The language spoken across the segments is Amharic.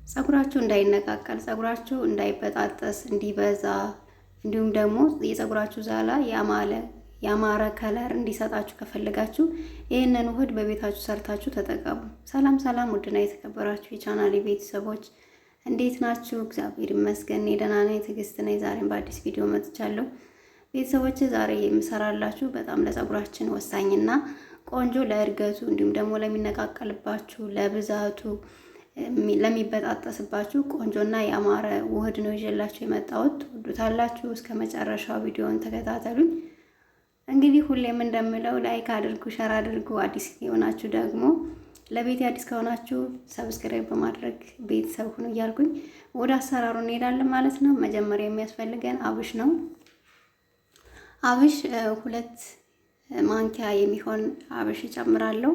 ፀጉራችሁ እንዳይነቃቀል፣ ፀጉራችሁ እንዳይበጣጠስ፣ እንዲበዛ እንዲሁም ደግሞ የፀጉራችሁ ዛላ ያማረ ከለር እንዲሰጣችሁ ከፈለጋችሁ ይህንን ውህድ በቤታችሁ ሰርታችሁ ተጠቀሙ። ሰላም ሰላም! ውድና የተከበራችሁ የቻናሌ ቤተሰቦች እንዴት ናችሁ? እግዚአብሔር ይመስገን እኔ ደህና ነኝ። ትዕግስት ነኝ። ዛሬም በአዲስ ቪዲዮ መጥቻለሁ። ቤተሰቦች ዛሬ የምሰራላችሁ በጣም ለፀጉራችን ወሳኝና ቆንጆ ለእድገቱ እንዲሁም ደግሞ ለሚነቃቀልባችሁ፣ ለብዛቱ፣ ለሚበጣጠስባችሁ ቆንጆና ያማረ ውህድ ነው ይዤላችሁ የመጣሁት። ትወዱታላችሁ። እስከ መጨረሻው ቪዲዮውን ተከታተሉኝ። እንግዲህ ሁሌም እንደምለው ላይክ አድርጉ፣ ሸር አድርጉ። አዲስ የሆናችሁ ደግሞ ለቤት አዲስ ከሆናችሁ ሰብስክራይብ በማድረግ ቤተሰብ ሁኑ እያልኩኝ ወደ አሰራሩ እንሄዳለን ማለት ነው። መጀመሪያ የሚያስፈልገን አብሽ ነው። አብሽ 2 ማንኪያ የሚሆን አብሽ እጨምራለሁ።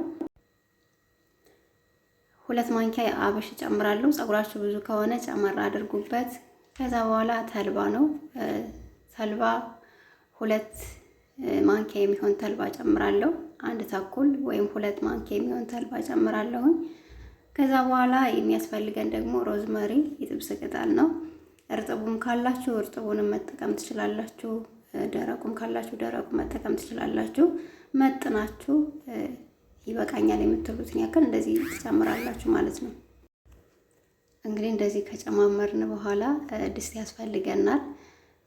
2 ማንኪያ አብሽ እጨምራለሁ። ፀጉራችሁ ብዙ ከሆነ ጨመር አድርጉበት። ከዛ በኋላ ተልባ ነው። ተልባ 2 ማንኪያ የሚሆን ተልባ ጨምራለሁ። 1 ተኩል ወይም 2 ማንኪያ የሚሆን ተልባ ጨምራለሁ። ከዛ በኋላ የሚያስፈልገን ደግሞ ሮዝመሪ የጥብስ ቅጠል ነው። እርጥቡም ካላችሁ እርጥቡንም መጠቀም ትችላላችሁ። ደረቁም ካላችሁ ደረቁ መጠቀም ትችላላችሁ። መጥናችሁ ይበቃኛል የምትሉትን ያክል እንደዚህ ትጨምራላችሁ ማለት ነው። እንግዲህ እንደዚህ ከጨማመርን በኋላ ድስት ያስፈልገናል።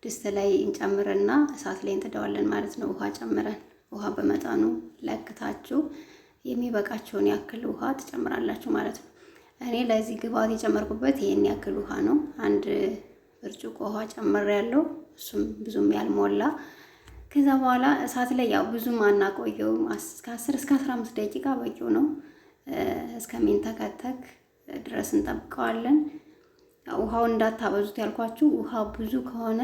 ድስት ላይ እንጨምርና እሳት ላይ እንጥደዋለን ማለት ነው። ውሃ ጨምረን ውሃ በመጠኑ ለክታችሁ የሚበቃችሁን ያክል ውሃ ትጨምራላችሁ ማለት ነው። እኔ ለዚህ ግብአት የጨመርኩበት ይሄን ያክል ውሃ ነው። 1 ብርጭቆ ውሃ ጨምሬያለሁ። እሱም ብዙም ያልሞላ። ከዛ በኋላ እሳት ላይ ያው ብዙም አናቆየውም። እስከ 10 እስከ 15 ደቂቃ በቂው ነው። እስከሚንተከተክ ድረስ እንጠብቀዋለን። ውሃውን እንዳታበዙት ያልኳችሁ፣ ውሃ ብዙ ከሆነ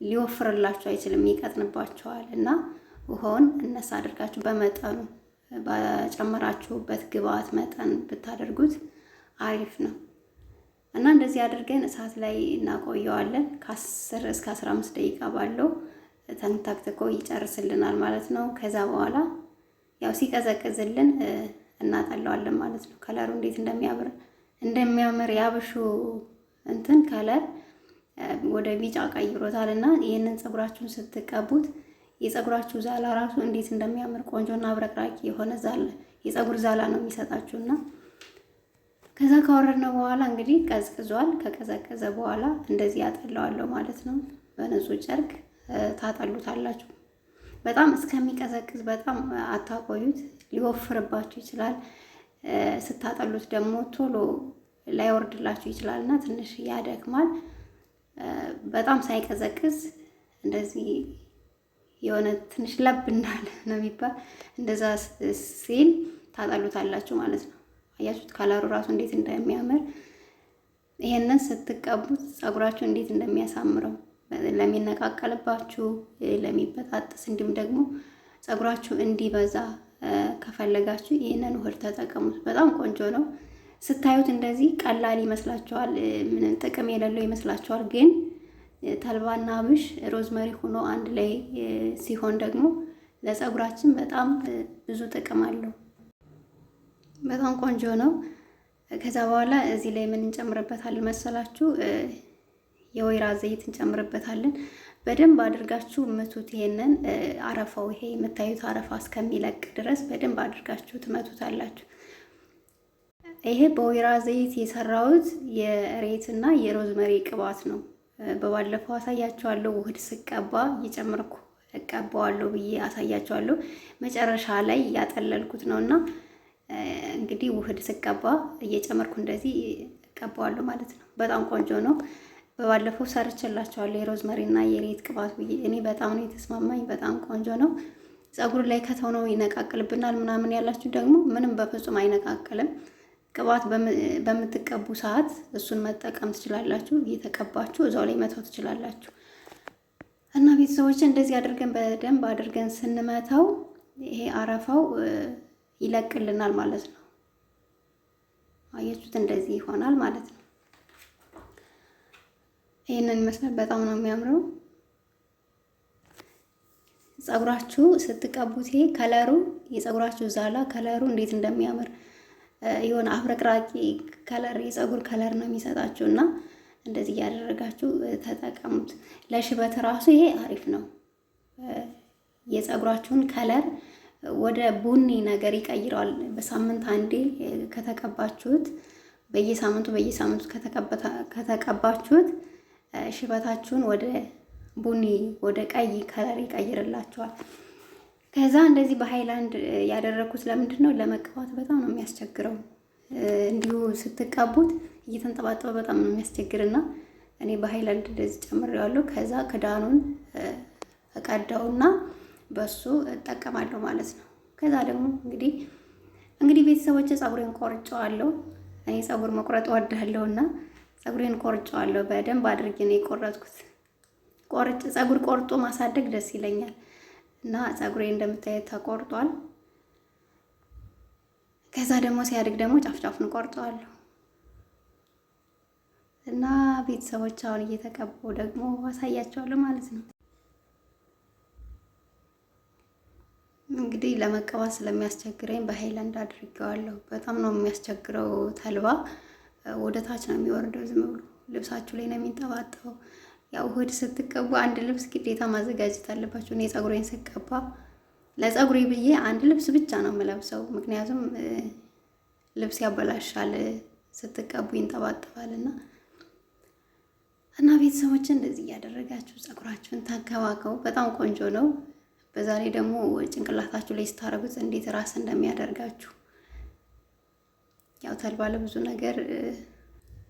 ሊወፍርላችሁ አይችልም፣ ይቀጥንባችኋል። እና ውሃውን እነሳ አድርጋችሁ በመጠኑ በጨመራችሁበት ግብአት መጠን ብታደርጉት አሪፍ ነው። እና እንደዚህ አድርገን እሳት ላይ እናቆየዋለን። ከ10 እስከ 15 ደቂቃ ባለው ተንተክትኮ ይጨርስልናል ማለት ነው። ከዛ በኋላ ያው ሲቀዘቅዝልን እናጠለዋለን ማለት ነው። ከለሩ እንዴት እንደሚያምር ያብሹ እንትን ከለር ወደ ቢጫ ቀይሮታል። እና ይህንን ፀጉራችሁን ስትቀቡት የፀጉራችሁ ዛላ ራሱ እንዴት እንደሚያምር ቆንጆና አብረቅራቂ የሆነ የፀጉር ዛላ ነው የሚሰጣችሁና ከዛ ካወረድነው በኋላ እንግዲህ ቀዝቅዟል። ከቀዘቀዘ በኋላ እንደዚህ ያጠለዋለሁ ማለት ነው። በንጹህ ጨርቅ ታጠሉታላችሁ። በጣም እስከሚቀዘቅዝ በጣም አታቆዩት፣ ሊወፍርባችሁ ይችላል። ስታጠሉት ደግሞ ቶሎ ላይወርድላችሁ ይችላል እና ትንሽ ያደክማል። በጣም ሳይቀዘቅዝ እንደዚህ የሆነ ትንሽ ለብ እንዳለ ነው የሚባል እንደዛ ሲል ታጠሉታላችሁ ማለት ነው። አያችሁት ከለሩ ራሱ እንዴት እንደሚያምር። ይሄንን ስትቀቡት ፀጉራችሁ እንዴት እንደሚያሳምረው ለሚነቃቀልባችሁ፣ ለሚበጣጥስ እንዲሁም ደግሞ ፀጉራችሁ እንዲበዛ ከፈለጋችሁ ይሄንን ውህድ ተጠቀሙት። በጣም ቆንጆ ነው። ስታዩት እንደዚህ ቀላል ይመስላችኋል፣ ምንም ጥቅም የሌለው ይመስላችኋል። ግን ተልባና አብሽ ሮዝመሪ ሆኖ አንድ ላይ ሲሆን ደግሞ ለፀጉራችን በጣም ብዙ ጥቅም አለው። በጣም ቆንጆ ነው። ከዛ በኋላ እዚህ ላይ ምን እንጨምርበታለን መሰላችሁ? የወይራ ዘይት እንጨምርበታለን። በደንብ አድርጋችሁ ምቱት። ይሄንን አረፋው ይሄ የምታዩት አረፋ እስከሚለቅ ድረስ በደንብ አድርጋችሁ ትመቱታላችሁ። ይሄ በወይራ ዘይት የሰራሁት የሬትና የሮዝመሪ ቅባት ነው። በባለፈው አሳያችኋለሁ። ውህድ ስቀባ እየጨመርኩ እቀባዋለሁ ብዬ አሳያችኋለሁ። መጨረሻ ላይ ያጠለልኩት ነውና እንግዲህ ውህድ ስቀባ እየጨመርኩ እንደዚህ እቀባዋለሁ ማለት ነው። በጣም ቆንጆ ነው። በባለፈው ሰርቼላችኋለሁ የሮዝመሪ እና የሬት ቅባት ብዬ። እኔ በጣም ነው የተስማማኝ። በጣም ቆንጆ ነው። ፀጉር ላይ ከተሆነው ይነቃቅልብናል ምናምን ያላችሁ ደግሞ ምንም በፍጹም አይነቃቅልም። ቅባት በምትቀቡ ሰዓት እሱን መጠቀም ትችላላችሁ። እየተቀባችሁ እዛው ላይ መተው ትችላላችሁ። እና ቤተሰቦች እንደዚህ አድርገን በደንብ አድርገን ስንመታው ይሄ አረፋው ይለቅልናል ማለት ነው። አያችሁት? እንደዚህ ይሆናል ማለት ነው። ይሄንን ይመስላል። በጣም ነው የሚያምረው። ፀጉራችሁ ስትቀቡት ይሄ ከለሩ የፀጉራችሁ ዛላ ከለሩ እንዴት እንደሚያምር የሆነ አብረቅራቂ ከለር የፀጉር ከለር ነው የሚሰጣችሁ እና እንደዚህ እያደረጋችሁ ተጠቀሙት። ለሽበት ራሱ ይሄ አሪፍ ነው። የፀጉራችሁን ከለር ወደ ቡኒ ነገር ይቀይረዋል። በሳምንት አንዴ ከተቀባችሁት በየሳምንቱ ከተቀባችሁት ሽበታችሁን ወደ ቡኒ ወደ ቀይ ከለር ይቀይርላችኋል። ከዛ እንደዚህ በሃይላንድ ያደረኩት ለምንድን ነው? ለመቀባት በጣም ነው የሚያስቸግረው። እንዲሁ ስትቀቡት እየተንጠባጠበ በጣም ነው የሚያስቸግርና እኔ በሃይላንድ እንደዚህ ጨምሬዋለሁ። ከዛ ክዳኑን እቀዳውና በሱ እጠቀማለሁ ማለት ነው። ከዛ ደግሞ እንግዲህ ቤተሰቦቼ ፀጉሬን ቆርጬዋለሁ። እኔ ፀጉር መቁረጥ እወዳለሁና ፀጉሬን ቆርጬዋለሁ። በደንብ አድርጌ ነው የቆረጥኩት። ፀጉር ቆርጦ ማሳደግ ደስ ይለኛል እና ፀጉሬ እንደምታዩት ተቆርጧል። ከዛ ደግሞ ሲያድግ ደግሞ ጫፍጫፉን ቆርጠዋለሁ እና ቤተሰቦች አሁን እየተቀባው ደግሞ አሳያቸዋለሁ ማለት ነው። እንግዲህ ለመቀባት ስለሚያስቸግረኝ በሃይላንድ አድርጌዋለሁ። በጣም ነው የሚያስቸግረው። ተልባ ወደ ታች ነው የሚወርደው፣ ዝም ብሎ ልብሳችሁ ላይ ነው የሚንጠባጠበው። ያው እሑድ ስትቀቡ አንድ ልብስ ግዴታ ማዘጋጀት አለባችሁ። እኔ ፀጉሬን ስቀባ ለፀጉሬ ብዬ አንድ ልብስ ብቻ ነው የምለብሰው፣ ምክንያቱም ልብስ ያበላሻል ስትቀቡ ይንጠባጠባልና። እና ቤተሰቦች እንደዚህ እያደረጋችሁ ፀጉራችሁን ተንከባከቡ። በጣም ቆንጆ ነው። በዛ ላይ ደግሞ ጭንቅላታችሁ ላይ ስታረጉት እንዴት ራስ እንደሚያደርጋችሁ። ያው ተልባ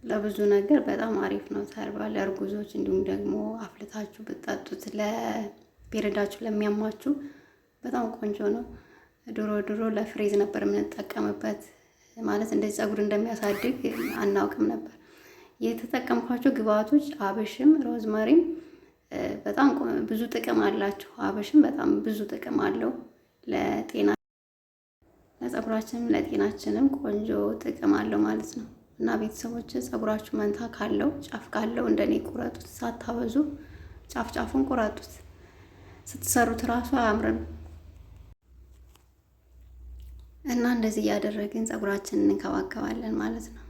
ለብዙ ነገር በጣም አሪፍ ነው። ተልባ ለእርጉዞች እንዲሁም ደግሞ አፍልታችሁ ብትጠጡት ለፔሬዳችሁ ለሚያማችሁ በጣም ቆንጆ ነው። ድሮ ለፍሬዝ ነበር የምንጠቀምበት። ማለት እንደዚህ ፀጉር እንደሚያሳድግ አናውቅም ነበር። የተጠቀምኳቸው ግብአቶች አብሽም ሮዝመሪም በጣም ብዙ ጥቅም አላቸው። አብሽም በጣም ብዙ ጥቅም አለው ለፀጉራችንም ለጤናችንም ቆንጆ ጥቅም አለው ማለት ነው። እና ቤተሰቦች ፀጉራችሁ መንታ ካለው ጫፍ ካለው እንደኔ ቁረጡት። ሳታበዙ ጫፉን ቁረጡት። ስትሰሩት ራሱ አያምርም። እና እንደዚህ እያደረግን ፀጉራችንን እንከባከባለን ማለት ነው።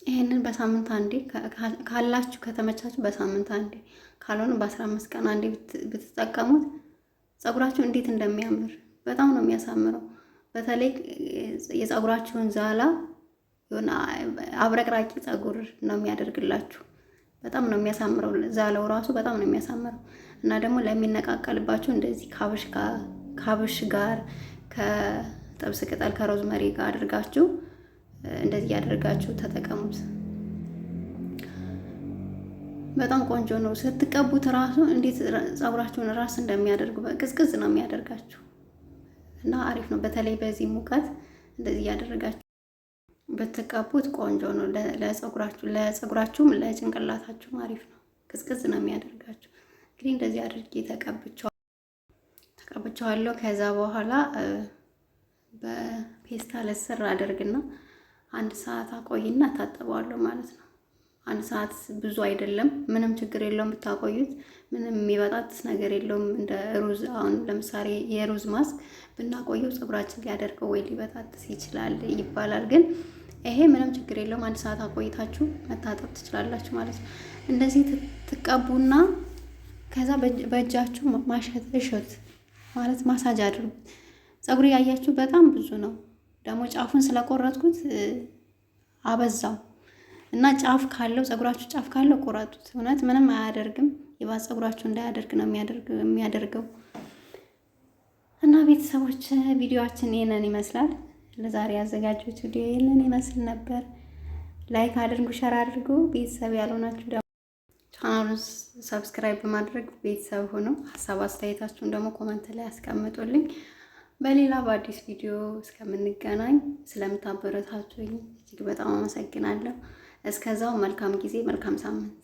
ይሄንን በሳምንት አንዴ ካላችሁ ከተመቻችሁ በሳምንት አንዴ ካልሆነ በ15 ቀን አንዴ ብትጠቀሙት ፀጉራችሁ እንዴት እንደሚያምር በጣም ነው የሚያሳምረው። በተለይ የፀጉራችሁን ዛላ የሆነ አብረቅራቂ ፀጉር ነው የሚያደርግላችሁ። በጣም ነው የሚያሳምረው። ዛላው ራሱ በጣም ነው የሚያሳምረው። እና ደግሞ ለሚነቃቀልባችሁ እንደዚህ ካብሽ ጋር ከጥብስ ቅጠል ከሮዝመሪ ጋር አድርጋችሁ እንደዚህ ያደርጋችሁ ተጠቀሙት። በጣም ቆንጆ ነው። ስትቀቡት ራሱ እንዴት ፀጉራችሁን ራስ እንደሚያደርግ ቅዝቅዝ ነው የሚያደርጋችሁ እና አሪፍ ነው። በተለይ በዚህ ሙቀት እንደዚህ ያደረጋችሁ ብትቀቡት ቆንጆ ነው። ለፀጉራችሁም ለጭንቅላታችሁም አሪፍ ነው። ቅዝቅዝ ነው የሚያደርጋችሁ። እንግዲህ እንደዚህ አድርጌ ተቀብቼዋለሁ። ከዛ በኋላ በፔስታል ስር አደርግና 1 ሰዓት አቆይና ታጠበዋለሁ ማለት ነው። 1 ሰዓት ብዙ አይደለም፣ ምንም ችግር የለውም ብታቆዩት። ምንም የሚበጣጥስ ነገር የለውም። እንደ ሩዝ አሁን ለምሳሌ የሩዝ ማስክ ብናቆየው ፀጉራችን ሊያደርገው ወይ ሊበጣጥስ ይችላል ይባላል። ግን ይሄ ምንም ችግር የለውም። 1 ሰዓት አቆይታችሁ መታጠብ ትችላላችሁ ማለት ነው። እንደዚህ ትቀቡና ከዛ በእጃችሁ እሸት ማለት ማሳጅ አድርጉት። ፀጉሬ ያያችሁ በጣም ብዙ ነው። ደግሞ ጫፉን ስለቆረጥኩት አበዛው እና ጫፍ ካለው ፀጉራችሁ ጫፍ ካለው ቆረጡት። እውነት ምንም አያደርግም። የባሰ ፀጉራችሁ እንዳያደርግ ነው የሚያደርገው። እና ቤተሰቦች ቪዲዮአችን ይሄንን ይመስላል። ለዛሬ ያዘጋጀሁት ቪዲዮ ይሄንን ይመስል ነበር። ላይክ አድርጉ፣ ሸር አድርጉ። ቤተሰብ ያልሆናችሁ ደግሞ ቻናሉን ሰብስክራይብ በማድረግ ቤተሰብ ሆኖ ሀሳብ አስተያየታችሁን ደግሞ ኮመንት ላይ አስቀምጡልኝ። በሌላ በአዲስ ቪዲዮ እስከምንገናኝ ስለምታበረታቱኝ እጅግ በጣም አመሰግናለሁ። እስከዛው መልካም ጊዜ፣ መልካም ሳምንት።